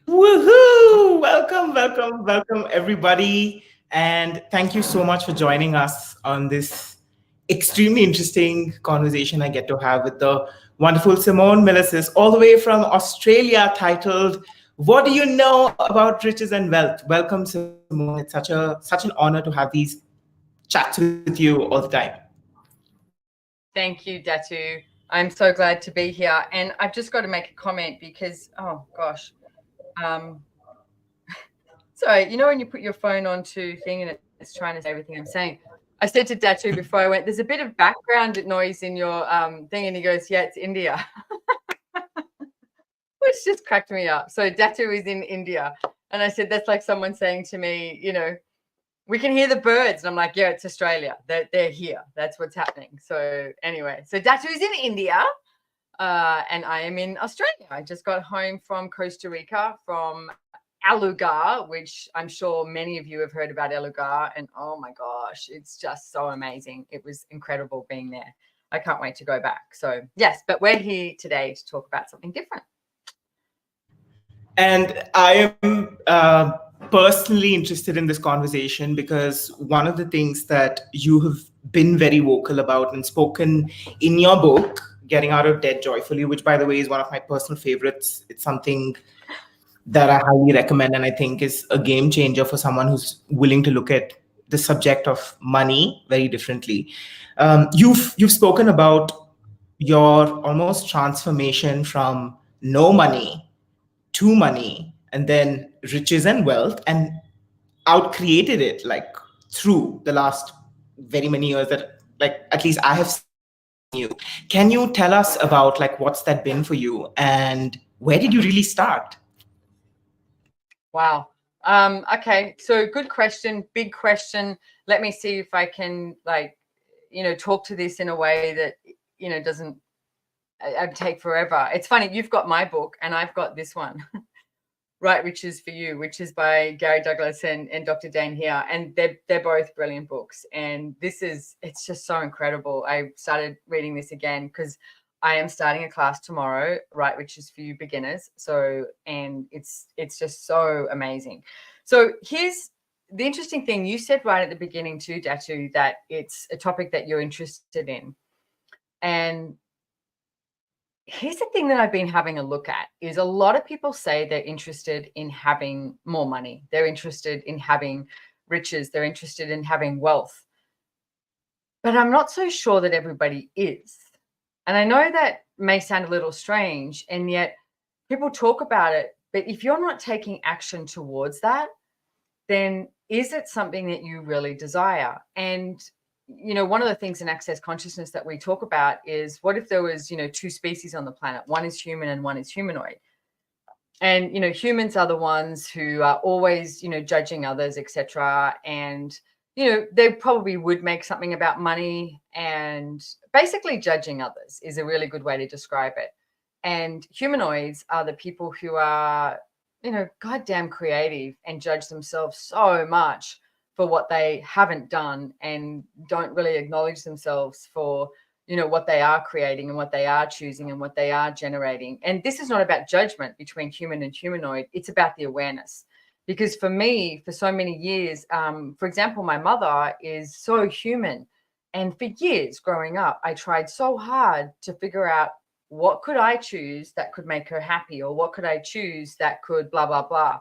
Woohoo! Welcome, welcome, welcome, everybody. And thank you so much for joining us on this extremely interesting conversation I get to have with the wonderful Simone Millicis, all the way from Australia, titled "What Do You Know About Riches and Wealth?" Welcome, Simone. It's such an honor to have these chats with you all the time. Thank you, Dattuu. I'm so glad to be here. And I've just got to make a comment because, oh gosh. Sorry, when you put your phone onto thing and it's trying to say everything I'm saying. I said to Dattuu before I went, there's a bit of background noise in your thing. And he goes, yeah, it's India. Which just cracked me up. So Dattuu is in India. And I said, that's like someone saying to me, we can hear the birds. And I'm like, yeah, it's Australia. They're here. That's what's happening. So anyway, so Dattuu is in India and I am in Australia. I just got home from Costa Rica, from Alugar, which I'm sure many of you have heard about Alugar. And oh my gosh, it's just so amazing. It was incredible being there. I can't wait to go back. So yes, but we're here today to talk about something different. And I am personally interested in this conversation because one of the things that you have been very vocal about and spoken in your book, Getting Out of Debt Joyfully, which, by the way, is one of my personal favorites. It's something that I highly recommend and I think is a game changer for someone who's willing to look at the subject of money very differently. You've spoken about your almost transformation from no money to money and then riches and wealth, and out created it like through the last very many years that, like, at least I have seen you. Can you tell us about like what's that been for you and where did you really start? Wow. Okay. So good question, big question. Let me see if I can talk to this in a way that, doesn't take forever. It's funny. You've got my book and I've got this one, Right Riches for You, which is by Gary Douglas and Dr. Dane here. And they're both brilliant books. And it's just so incredible. I started reading this again because I am starting a class tomorrow, Right Riches for You Beginners. And it's just so amazing. So here's the interesting thing. You said right at the beginning too, Dattuu, that it's a topic that you're interested in. And here's the thing that I've been having a look at is a lot of people say they're interested in having more money. They're interested in having riches. They're interested in having wealth. But I'm not so sure that everybody is. And I know that may sound a little strange, and yet people talk about it. But if you're not taking action towards that, then is it something that you really desire? And one of the things in access consciousness that we talk about is, what if there was, two species on the planet? One is human and one is humanoid. And, humans are the ones who are always, judging others, etc. And, they probably would make something about money, and basically judging others is a really good way to describe it. And humanoids are the people who are, goddamn creative and judge themselves so much for what they haven't done and don't really acknowledge themselves for, what they are creating and what they are choosing and what they are generating. And this is not about judgment between human and humanoid. It's about the awareness. Because for me, for so many years, for example, my mother is so human. And for years growing up, I tried so hard to figure out what could I choose that could make her happy, or what could I choose that could blah, blah, blah.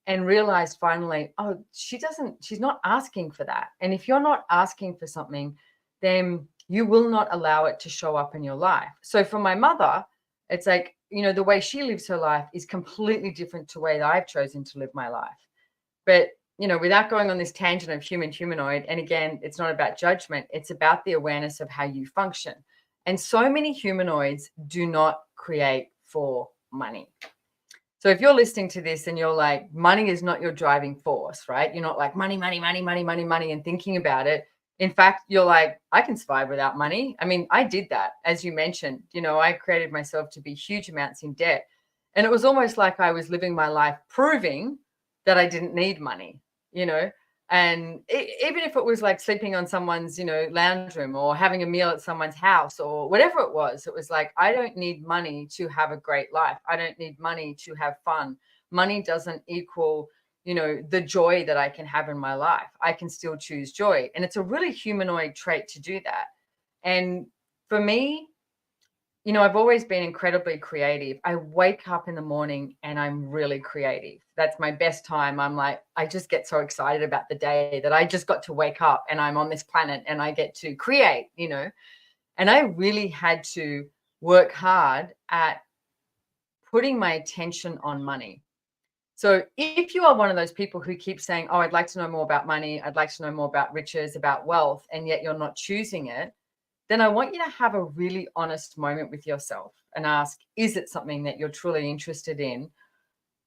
And realized finally, oh, she's not asking for that. And if you're not asking for something, then you will not allow it to show up in your life. So for my mother, it's like, the way she lives her life is completely different to the way that I've chosen to live my life. But, without going on this tangent of humanoid, and again, it's not about judgment, it's about the awareness of how you function. And so many humanoids do not create for money. So if you're listening to this and you're like, money is not your driving force, right? You're not like money, money, money, money, money, money, and thinking about it. In fact, you're like, I can survive without money. I mean, I did that. As you mentioned, I created myself to be huge amounts in debt. And it was almost like I was living my life proving that I didn't need money, And even if it was like sleeping on someone's, lounge room, or having a meal at someone's house, or whatever it was like, I don't need money to have a great life. I don't need money to have fun. Money doesn't equal, the joy that I can have in my life. I can still choose joy. And it's a really humanoid trait to do that. And for me, I've always been incredibly creative. I wake up in the morning and I'm really creative. That's my best time. I'm like, I just get so excited about the day that I just got to wake up and I'm on this planet and I get to create, And I really had to work hard at putting my attention on money. So if you are one of those people who keep saying, oh, I'd like to know more about money, I'd like to know more about riches, about wealth, and yet you're not choosing it, then I want you to have a really honest moment with yourself and ask, is it something that you're truly interested in?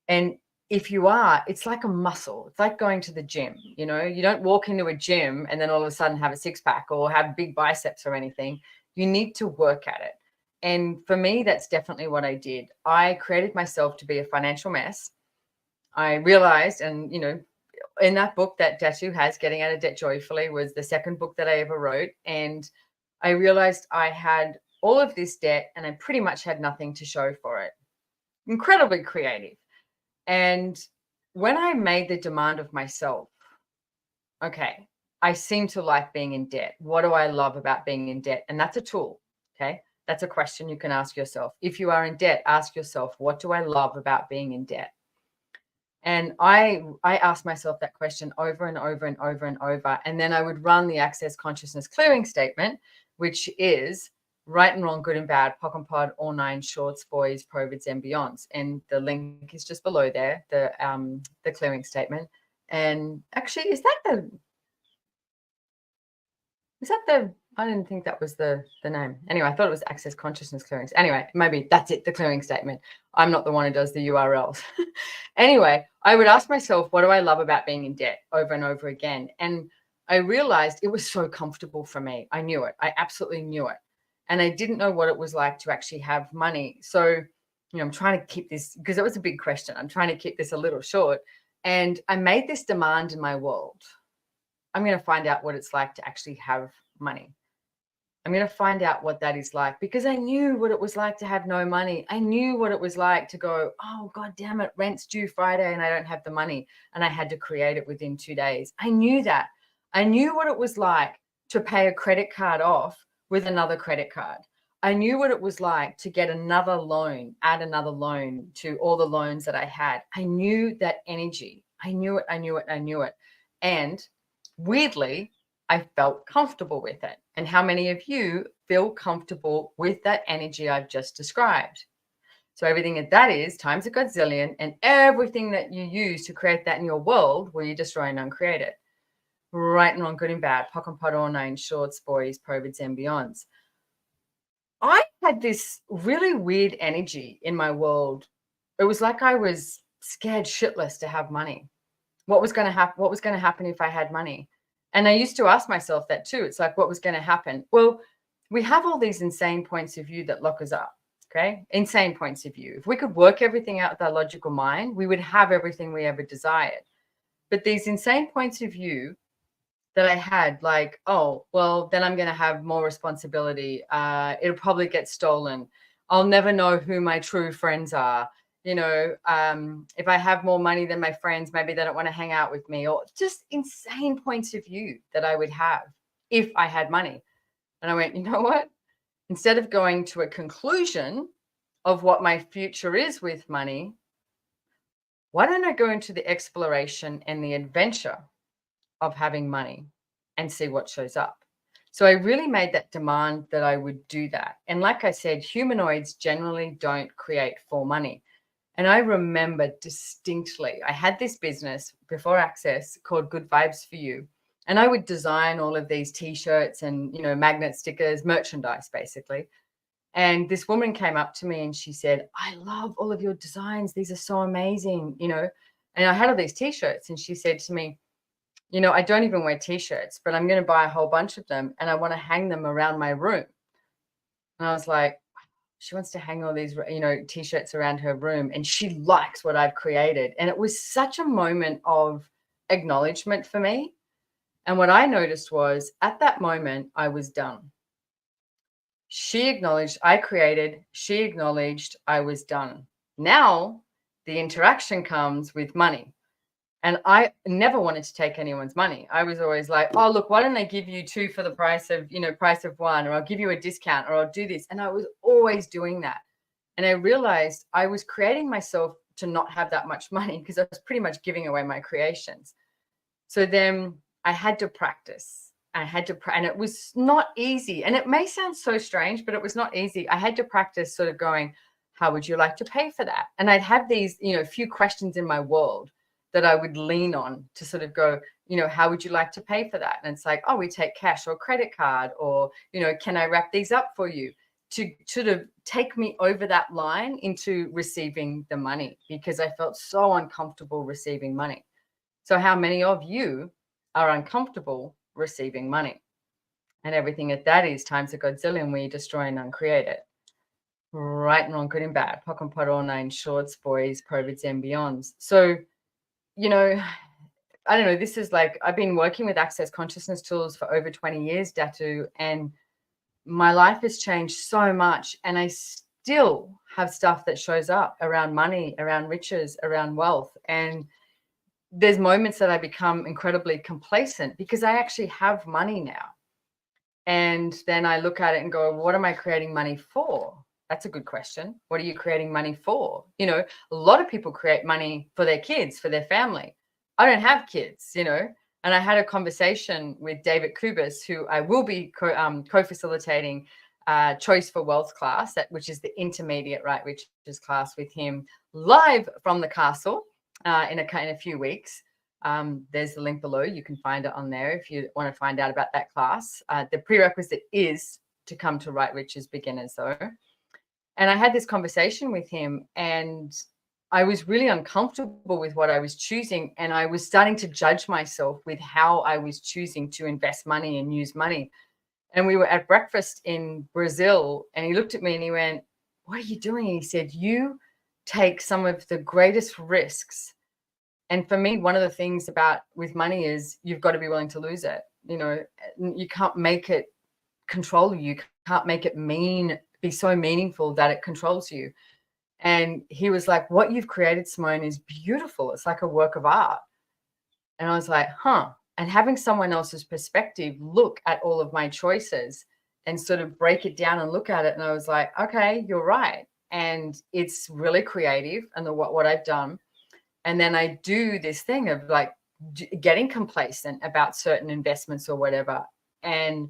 And if you are, it's like a muscle. It's like going to the gym. You don't walk into a gym and then all of a sudden have a six pack or have big biceps or anything. You need to work at it. And for me, that's definitely what I did. I created myself to be a financial mess. I realized, and, in that book that Dattuu has, Getting Out of Debt Joyfully, was the second book that I ever wrote. And I realized I had all of this debt and I pretty much had nothing to show for it. Incredibly creative. And when I made the demand of myself, okay, I seem to like being in debt. What do I love about being in debt? And that's a tool. Okay. That's a question you can ask yourself. If you are in debt, ask yourself, what do I love about being in debt? And I asked myself that question over and over and over and over. And then I would run the Access Consciousness clearing statement, which is right and wrong, good and bad, POC and POD, all nine shorts, boys, provids, and beyonds. And the link is just below there, the clearing statement. And actually, is that I didn't think that was the name. Anyway, I thought it was Access Consciousness Clearings. Anyway, maybe that's it, the clearing statement. I'm not the one who does the URLs. Anyway, I would ask myself, what do I love about being in debt, over and over again? And I realized it was so comfortable for me. I knew it. I absolutely knew it. And I didn't know what it was like to actually have money. So, I'm trying to keep this, because it was a big question. I'm trying to keep this a little short. And I made this demand in my world. I'm going to find out what it's like to actually have money. I'm going to find out what that is like, because I knew what it was like to have no money. I knew what it was like to go, oh, God damn it, rent's due Friday and I don't have the money. And I had to create it within 2 days. I knew that. I knew what it was like to pay a credit card off with another credit card. I knew what it was like to get another loan, add another loan to all the loans that I had. I knew that energy. I knew it. I knew it. I knew it. And weirdly, I felt comfortable with it. And how many of you feel comfortable with that energy I've just described? So everything that is times a godzillion, and everything that you use to create that in your world, will you destroy and uncreate it? Right and wrong, good and bad, POC and POD, all nine shorts, boys, provids, and beyonds. I had this really weird energy in my world. It was like I was scared shitless to have money. What was going to happen? What was going to happen if I had money? And I used to ask myself that too. It's like, what was going to happen? Well, we have all these insane points of view that lock us up. Okay. Insane points of view. If we could work everything out with our logical mind, we would have everything we ever desired. But these insane points of view that I had, like, oh, well, then I'm going to have more responsibility. It'll probably get stolen. I'll never know who my true friends are. If I have more money than my friends, maybe they don't want to hang out with me, or just insane points of view that I would have if I had money. And I went, you know what? Instead of going to a conclusion of what my future is with money, why don't I go into the exploration and the adventure of having money and see what shows up? So I really made that demand that I would do that. And like I said, humanoids generally don't create for money. And I remember distinctly, I had this business before Access called Good Vibes for You. And I would design all of these T-shirts and, magnet stickers, merchandise, basically. And this woman came up to me and she said, I love all of your designs. These are so amazing, And I had all these T-shirts and she said to me, I don't even wear T-shirts, but I'm going to buy a whole bunch of them and I want to hang them around my room. And I was like, she wants to hang all these, T-shirts around her room and she likes what I've created. And it was such a moment of acknowledgement for me. And what I noticed was at that moment, I was done. She acknowledged I created, she acknowledged I was done. Now the interaction comes with money. And I never wanted to take anyone's money. I was always like, oh, look, why don't I give you 2 for the price of, price of 1, or I'll give you a discount, or I'll do this. And I was always doing that. And I realized I was creating myself to not have that much money because I was pretty much giving away my creations. So then I had to practice. And it was not easy. And it may sound so strange, but it was not easy. I had to practice sort of going, how would you like to pay for that? And I'd have these, few questions in my world that I would lean on to sort of go, how would you like to pay for that? And it's like, oh, we take cash or credit card, or, can I wrap these up for you? To sort of take me over that line into receiving the money, because I felt so uncomfortable receiving money. So how many of you are uncomfortable receiving money? And everything at that is times a godzillion, where you destroy and uncreate it. Right and wrong, good and bad, pock and pot, all 9 shorts, boys, provids and beyonds. So, I don't know, this is like, I've been working with access consciousness tools for over 20 years, Dattuu, and my life has changed so much. And I still have stuff that shows up around money, around riches, around wealth. And there's moments that I become incredibly complacent because I actually have money now. And then I look at it and go, what am I creating money for? That's a good question. What are you creating money for? A lot of people create money for their kids, for their family. I don't have kids, and I had a conversation with David Kubis, who I will be co-facilitating Choice for Wealth class, which is the intermediate right riches class with him live from the castle in a few weeks. There's the link below. You can find it on there if you want to find out about that class. The prerequisite is to come to Right Riches Beginners, though. And I had this conversation with him, and I was really uncomfortable with what I was choosing. And I was starting to judge myself with how I was choosing to invest money and use money. And we were at breakfast in Brazil, and he looked at me and he went, what are you doing? And he said, you take some of the greatest risks. And for me, one of the things with money is you've got to be willing to lose it. You can't make it control you. You can't make it be so meaningful that it controls you. And he was like, what you've created, Simone, is beautiful. It's like a work of art. And I was like, huh. And having someone else's perspective look at all of my choices and sort of break it down and look at it. And I was like, okay, you're right. And it's really creative, and what I've done. And then I do this thing of like getting complacent about certain investments or whatever, and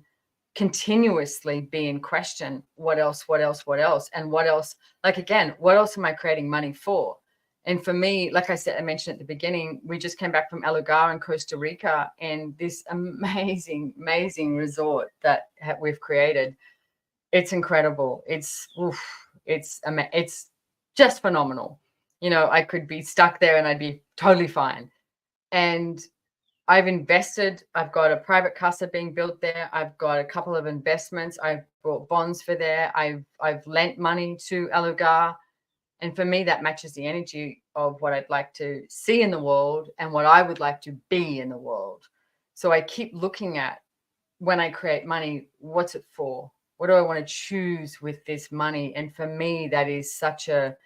continuously be in question, what else, and what else, like, again, what else am I creating money for? And for me, like I said, I mentioned at the beginning, we just came back from El Lugar in Costa Rica, and this amazing resort that we've created. It's incredible. It's just phenomenal. I could be stuck there and I'd be totally fine. And I've invested. I've got a private casa being built there. I've got a couple of investments. I've bought bonds for there. I've lent money to El Lugar. And for me, that matches the energy of what I'd like to see in the world and what I would like to be in the world. So I keep looking at, when I create money, what's it for? What do I want to choose with this money? And for me, that is such a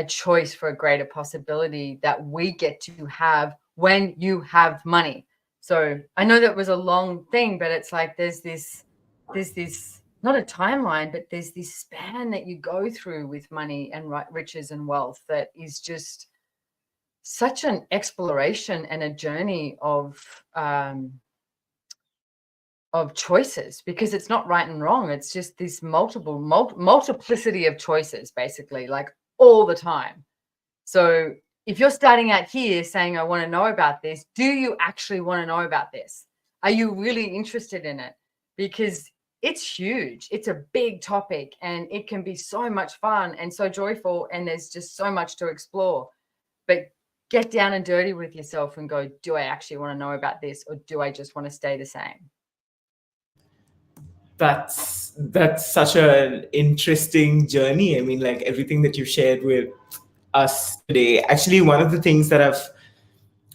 choice for a greater possibility that we get to have when you have money. So I know that was a long thing, but it's like there's this not a timeline, but there's this span that you go through with money and riches and wealth that is just such an exploration and a journey of choices, because it's not right and wrong. It's just this multiplicity of choices, basically, like all the time. So if you're starting out here saying, I want to know about this, do you actually want to know about this? Are you really interested in it? Because it's huge. It's a big topic, and it can be so much fun and so joyful, and there's just so much to explore. But get down and dirty with yourself and go, do I actually want to know about this, or do I just want to stay the same? That's such an interesting journey. I mean, like everything that you shared with us today. Actually, one of the things that I've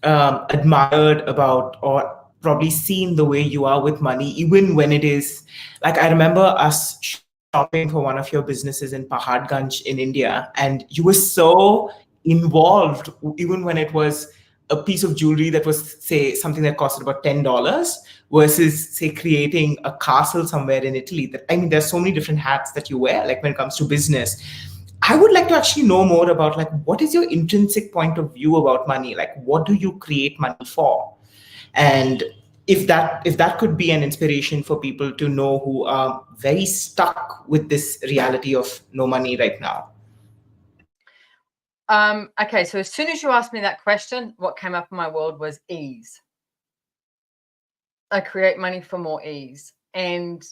admired about or probably seen the way you are with money, even when it is like, I remember us shopping for one of your businesses in Paharganj in India, and you were so involved, even when it was a piece of jewelry that was, say, something that costed about $10 versus, say, creating a castle somewhere in Italy. That, I mean, there's so many different hats that you wear, like when it comes to business. I would like to actually know more about, like, what is your intrinsic point of view about money? Like, what do you create money for? And if that could be an inspiration for people to know who are very stuck with this reality of no money right now. Okay, so as soon as you asked me that question, what came up in my world was ease. I create money for more ease. And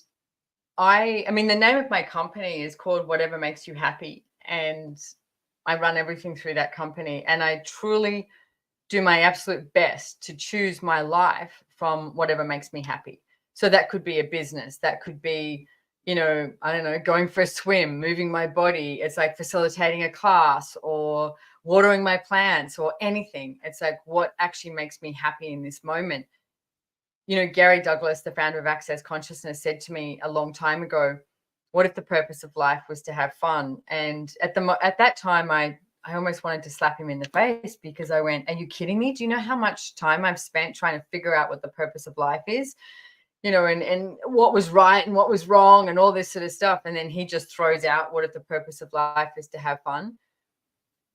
I mean, the name of my company is called Whatever Makes You Happy. And I run everything through that company. And I truly do my absolute best to choose my life from whatever makes me happy. So that could be a business. That could be, I don't know, going for a swim, moving my body. It's like facilitating a class or watering my plants or anything. It's like what actually makes me happy in this moment. Gary Douglas, the founder of Access Consciousness, said to me a long time ago, what if the purpose of life was to have fun? And at that time, I almost wanted to slap him in the face, because I went, are you kidding me? Do you know how much time I've spent trying to figure out what the purpose of life is? And what was right and what was wrong and all this sort of stuff. And then he just throws out, what if the purpose of life is to have fun?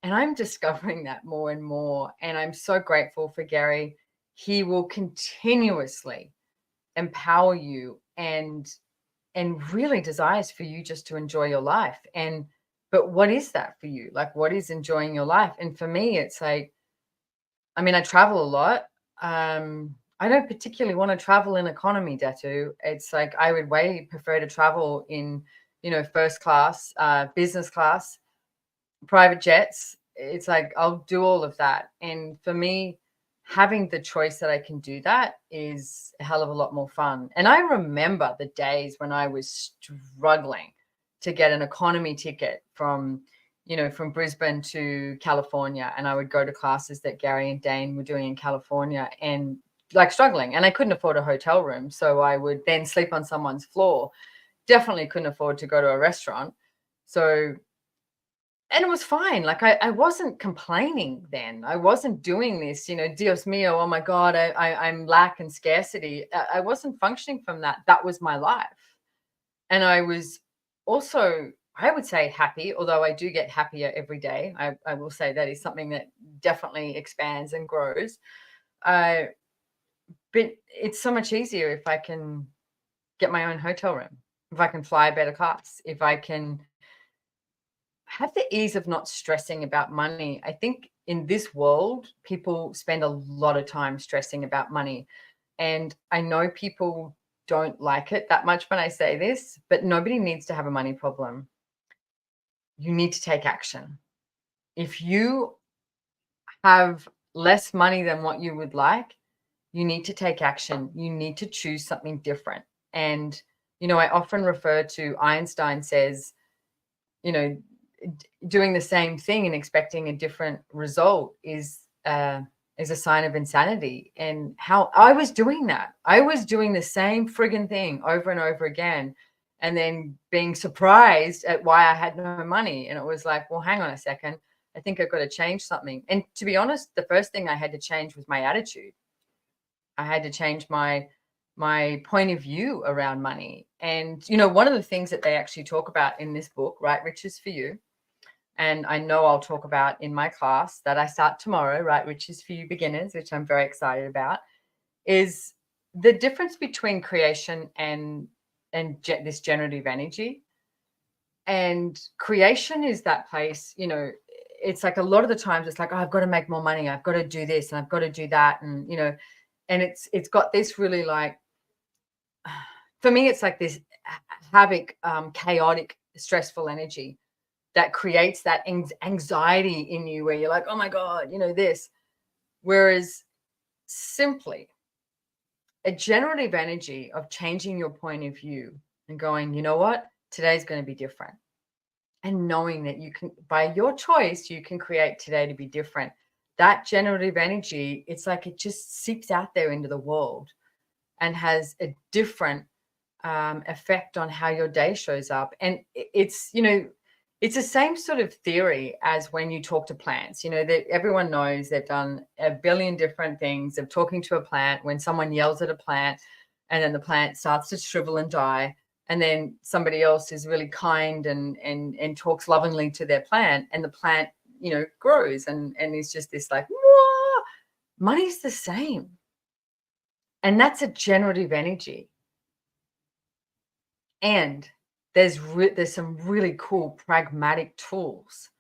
And I'm discovering that more and more. And I'm so grateful for Gary. He will continuously empower you and really desires for you just to enjoy your life. But what is that for you? Like, what is enjoying your life? And for me, it's like, I mean, I travel a lot. I don't particularly want to travel in economy, Dattuu. It's like, I would way prefer to travel in, first class, business class, private jets. It's like, I'll do all of that. And for me, having the choice that I can do that is a hell of a lot more fun. And I remember the days when I was struggling to get an economy ticket from Brisbane to California. And I would go to classes that Gary and Dane were doing in California, and like struggling, and I couldn't afford a hotel room. So I would then sleep on someone's floor. Definitely couldn't afford to go to a restaurant. And it was fine. Like, I wasn't complaining then. I wasn't doing this, Dios mío, oh my God, I'm lack and scarcity. I wasn't functioning from that. That was my life. And I was also, I would say, happy, although I do get happier every day. I will say that is something that definitely expands and grows. But it's so much easier if I can get my own hotel room, if I can fly a better class, if I can have the ease of not stressing about money. I think in this world, people spend a lot of time stressing about money. And I know people don't like it that much when I say this, but nobody needs to have a money problem. You need to take action. If you have less money than what you would like, you need to take action. You need to choose something different. And, I often refer to Einstein says, doing the same thing and expecting a different result is a sign of insanity. And how I was doing that. I was doing the same friggin' thing over and over again, and then being surprised at why I had no money. And it was like, well, hang on a second. I think I've got to change something. And to be honest, the first thing I had to change was my attitude. I had to change my point of view around money. And, one of the things that they actually talk about in this book, Right Riches for You, and I know I'll talk about in my class that I start tomorrow, Right Riches for You Beginners, which I'm very excited about, is the difference between creation and this generative energy. And creation is that place, it's like a lot of the times it's like, oh, I've got to make more money. I've got to do this and I've got to do that. And, and it's got this really, like, for me, it's like this havoc, chaotic, stressful energy that creates that anxiety in you where you're like, oh my God, this. Whereas simply a generative energy of changing your point of view and going, you know what, today's going to be different. And knowing that you can, by your choice, you can create today to be different. that generative energy, it's like it just seeps out there into the world and has a different effect on how your day shows up. And it's, you know, it's the same sort of theory as when you talk to plants. You know, that everyone knows they've done a billion different things of talking to a plant. When someone yells at a plant and then the plant starts to shrivel and die, and then somebody else is really kind and talks lovingly to their plant, and the plant, you know, grows and is just this like, whoa. Money's the same. And that's a generative energy. And there's some really cool pragmatic tools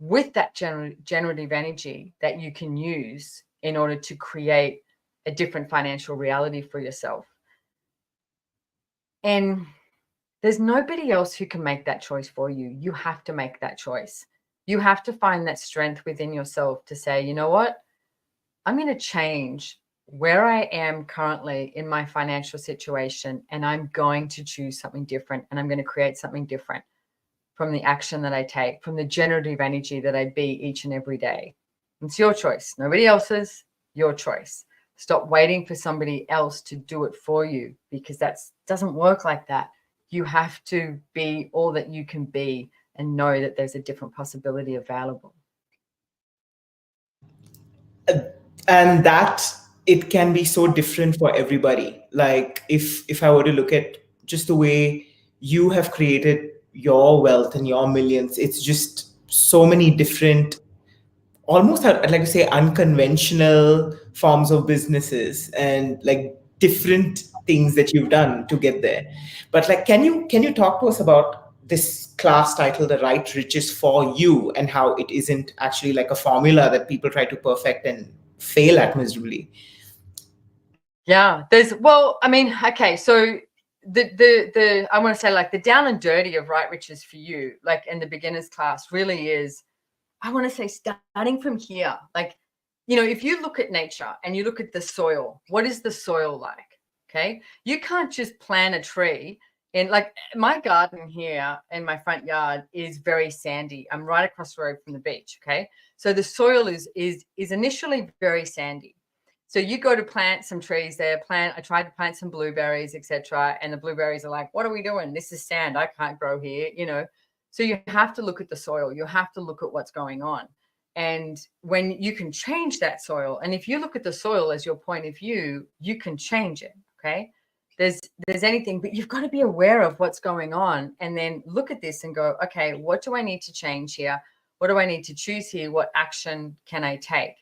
with that generative energy that you can use in order to create a different financial reality for yourself. And there's nobody else who can make that choice for you. You have to make that choice. You have to find that strength within yourself to say, you know what? I'm going to change where I am currently in my financial situation, and I'm going to choose something different, and I'm going to create something different from the action that I take, from the generative energy that I be each and every day. It's your choice, nobody else's, your choice. Stop waiting for somebody else to do it for you, because that doesn't work like that. You have to be all that you can be and know that there's a different possibility available. And that it can be so different for everybody. Like if I were to look at just the way you have created your wealth and your millions, it's just so many different, almost I'd like to say unconventional forms of businesses and like different things that you've done to get there. But like, can you talk to us about this class title, The Right Riches for You, and how it isn't actually like a formula that people try to perfect and fail at miserably? Yeah, I mean, okay, so I want to say like the down and dirty of Right Riches for You, like in the beginners class, really is, I want to say, starting from here. Like, you know, if you look at nature and you look at the soil, what is the soil like? Okay, you can't just plant a tree. And like my garden here in my front yard is very sandy. I'm right across the road from the beach. Okay, so the soil is initially very sandy. So you go to plant some trees there. I tried to plant some blueberries, etc. And the blueberries are like, what are we doing? This is sand. I can't grow here, you know. So you have to look at the soil. You have to look at what's going on. And when you can change that soil, and if you look at the soil as your point of view, you can change it. Okay. There's anything, but you've got to be aware of what's going on and then look at this and go, okay, what do I need to change here? What do I need to choose here? What action can I take?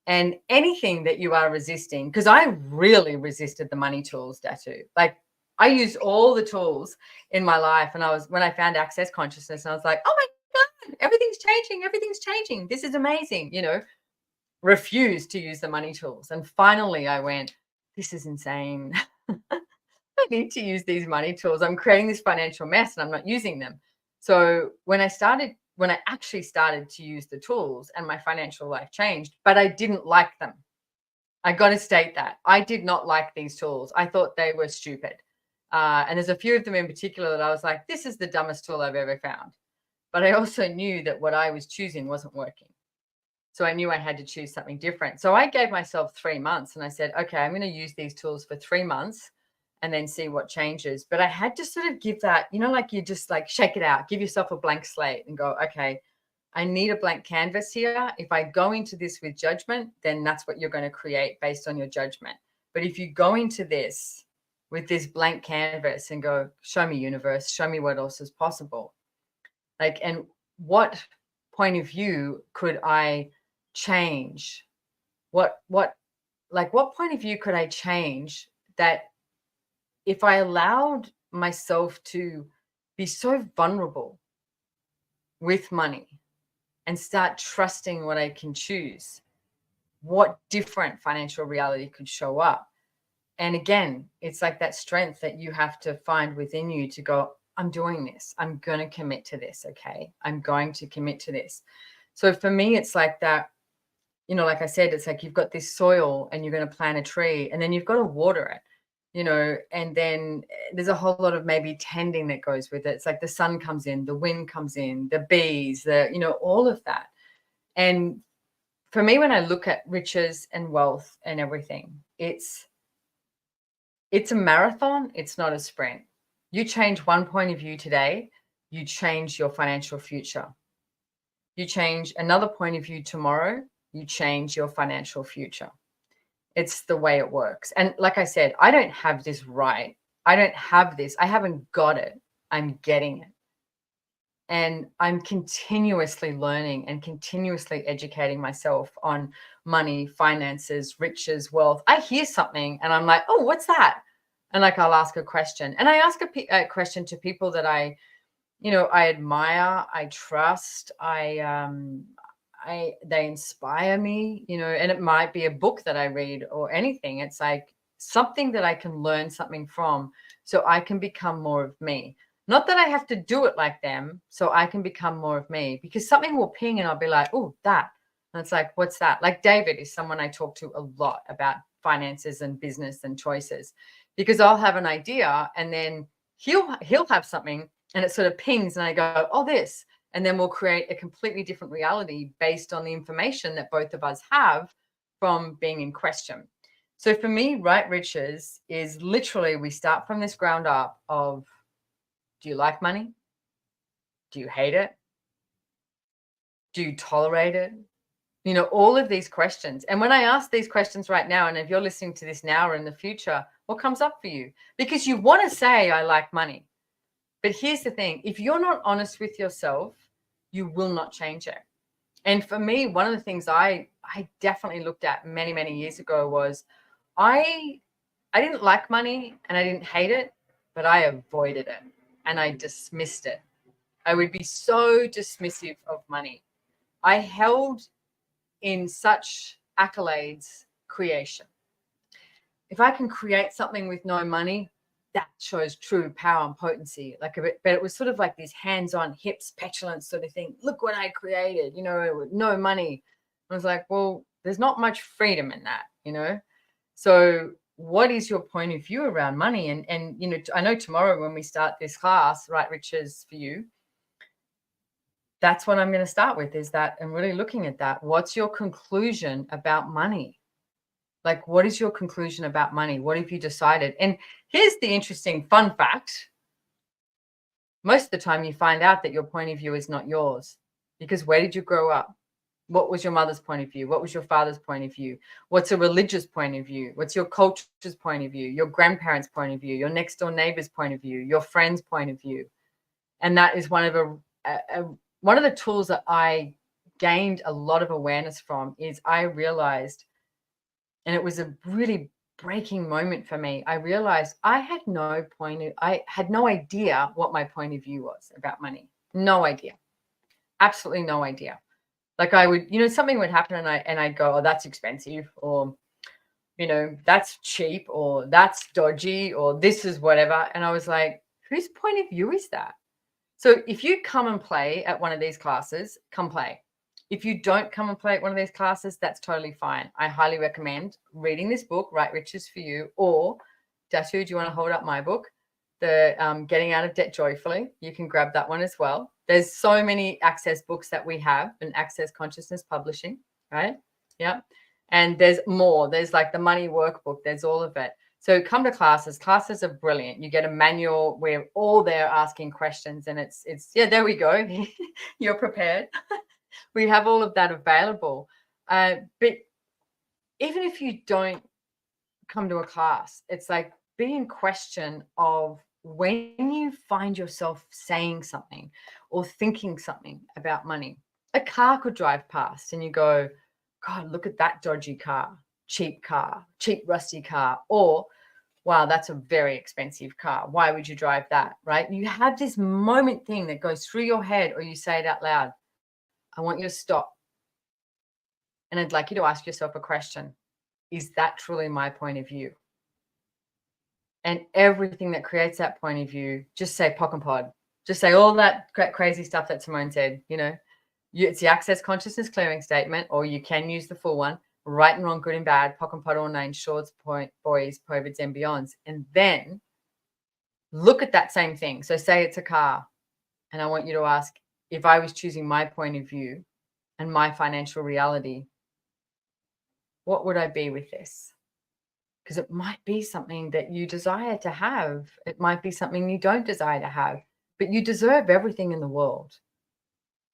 And anything that you are resisting, because I really resisted the money tools, Dattuu. Like I used all the tools in my life. And when I found access consciousness, and I was like, oh my God, everything's changing. This is amazing, you know, refused to use the money tools. And finally I went, this is insane. I need to use these money tools. I'm creating this financial mess and I'm not using them. So when I actually started to use the tools, and my financial life changed, but I didn't like them. I got to state that I did not like these tools. I thought they were stupid. And there's a few of them in particular that I was like, this is the dumbest tool I've ever found. But I also knew that what I was choosing wasn't working. So I knew I had to choose something different. So I gave myself 3 months and I said, okay, I'm going to use these tools for 3 months and then see what changes. But I had to sort of give that, you know, like you just like shake it out, give yourself a blank slate and go, okay, I need a blank canvas here. If I go into this with judgment, then that's what you're going to create based on your judgment. But if you go into this with this blank canvas and go, show me universe, show me what else is possible. Like, and what point of view could I change? What point of view could I change that if I allowed myself to be so vulnerable with money and start trusting what I can choose, what different financial reality could show up? And again, it's like that strength that you have to find within you to go, I'm doing this. I'm going to commit to this. Okay. I'm going to commit to this. So for me, it's like that, you know, like I said, it's like you've got this soil and you're going to plant a tree and then you've got to water it, you know, and then there's a whole lot of maybe tending that goes with it. It's like the sun comes in, the wind comes in, the bees, you know, all of that. And for me, when I look at riches and wealth and everything, it's a marathon. It's not a sprint. You change one point of view today, you change your financial future. You change another point of view tomorrow, you change your financial future. It's the way it works. And like I said, I don't have this right. I don't have this. I haven't got it. I'm getting it. And I'm continuously learning and continuously educating myself on money, finances, riches, wealth. I hear something and I'm like, oh, what's that? And like, I'll ask a question. And I ask a question to people that I admire, I trust, they inspire me, and it might be a book that I read or anything. It's like something that I can learn something from so I can become more of me. Not that I have to do it like them, so I can become more of me, because something will ping and I'll be like, oh, that. And it's like, what's that? Like David is someone I talk to a lot about finances and business and choices, because I'll have an idea and then he'll have something and it sort of pings and I go, oh, this. And then we'll create a completely different reality based on the information that both of us have from being in question. So for me, right riches is literally, we start from this ground up of, do you like money? Do you hate it? Do you tolerate it? All of these questions. And when I ask these questions right now, and if you're listening to this now or in the future, what comes up for you? Because you want to say, I like money. But here's the thing. If you're not honest with yourself, you will not change it. And for me, one of the things I definitely looked at many, many years ago was I didn't like money and I didn't hate it, but I avoided it and I dismissed it. I would be so dismissive of money. I held in such accolades creation. If I can create something with no money, that shows true power and potency. But it was sort of like this hands-on hips petulance sort of thing. Look what I created, with no money. I was like, well, there's not much freedom in that, So what is your point of view around money? And I know tomorrow when we start this class, Right Riches for You, that's what I'm going to start with, is that I'm really looking at that. What's your conclusion about money? Like, what is your conclusion about money? What have you decided? And here's the interesting fun fact. Most of the time you find out that your point of view is not yours, because where did you grow up? What was your mother's point of view? What was your father's point of view? What's a religious point of view? What's your culture's point of view? Your grandparents' point of view? Your next door neighbor's point of view? Your friend's point of view? And that is one of the tools that I gained a lot of awareness from. Is I realized, and it was a really breaking moment for me, I realized I had no idea what my point of view was about money. No idea. Absolutely no idea. Like I would, something would happen and I'd go, oh, that's expensive, or, that's cheap, or that's dodgy, or this is whatever. And I was like, whose point of view is that? So if you come and play at one of these classes, come play. If you don't come and play at one of these classes, that's totally fine. I highly recommend reading this book, Right Riches for You, or Dattuu, do you want to hold up my book? The Getting Out of Debt Joyfully. You can grab that one as well. There's so many Access books that we have in Access Consciousness Publishing, right? Yeah. And there's more. There's like the Money Workbook. There's all of it. So come to classes. Classes are brilliant. You get a manual. We're all there asking questions, and it's there we go. You're prepared. We have all of that available. But even if you don't come to a class, it's like, be in question of when you find yourself saying something or thinking something about money. A car could drive past and you go, God, look at that dodgy car, cheap rusty car, or wow, that's a very expensive car. Why would you drive that, right? You have this moment thing that goes through your head, or you say it out loud. I want you to stop. And I'd like you to ask yourself a question. Is that truly my point of view? And everything that creates that point of view, just say POC and POD. Just say all that crazy stuff that Simone said. It's the Access Consciousness Clearing Statement, or you can use the full one. Right and wrong, good and bad, POC and POD, all names, shorts, boys, POVIDs, and beyonds. And then look at that same thing. So say it's a car. And I want you to ask, if I was choosing my point of view and my financial reality, what would I be with this? Because it might be something that you desire to have. It might be something you don't desire to have, but you deserve everything in the world.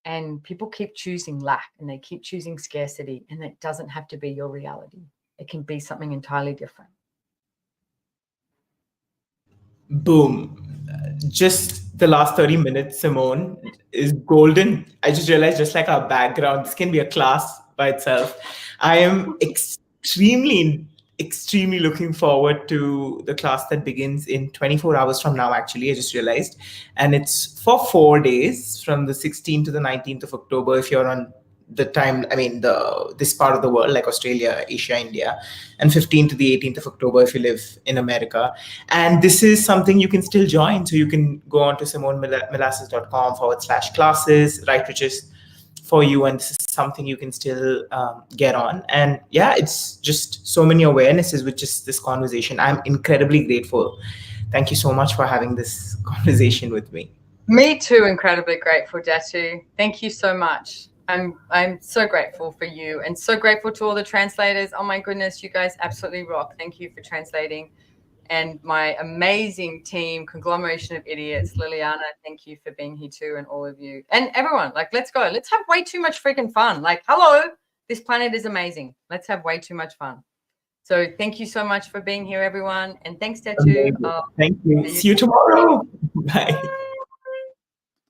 And people keep choosing lack and they keep choosing scarcity, and it doesn't have to be your reality. It can be something entirely different. Boom. Just the last 30 minutes, Simone, is golden. I just realized, just like our background, this can be a class by itself. I am extremely looking forward to the class that begins in 24 hours from now, actually. I just realized. And it's for 4 days from the 16th to the 19th of October if you're on the time, I mean, this part of the world, like Australia, Asia, India, and 15th to the 18th of October if you live in America. And this is something you can still join. So you can go on to simonemolasses.com/classes, right, which is for you. And this is something you can still get on. And yeah, it's just so many awarenesses with just this conversation. I'm incredibly grateful. Thank you so much for having this conversation with me. Me too, incredibly grateful, Dattuu. Thank you so much. I'm so grateful for you and so grateful to all the translators. Oh my goodness, you guys absolutely rock. Thank you for translating. And my amazing team, conglomeration of idiots. Liliana, thank you for being here too, and all of you. And everyone, like, let's go. Let's have way too much freaking fun. Like, hello, this planet is amazing. Let's have way too much fun. So thank you so much for being here, everyone. And thanks, Dattuu. Thank you. See you tomorrow. Bye.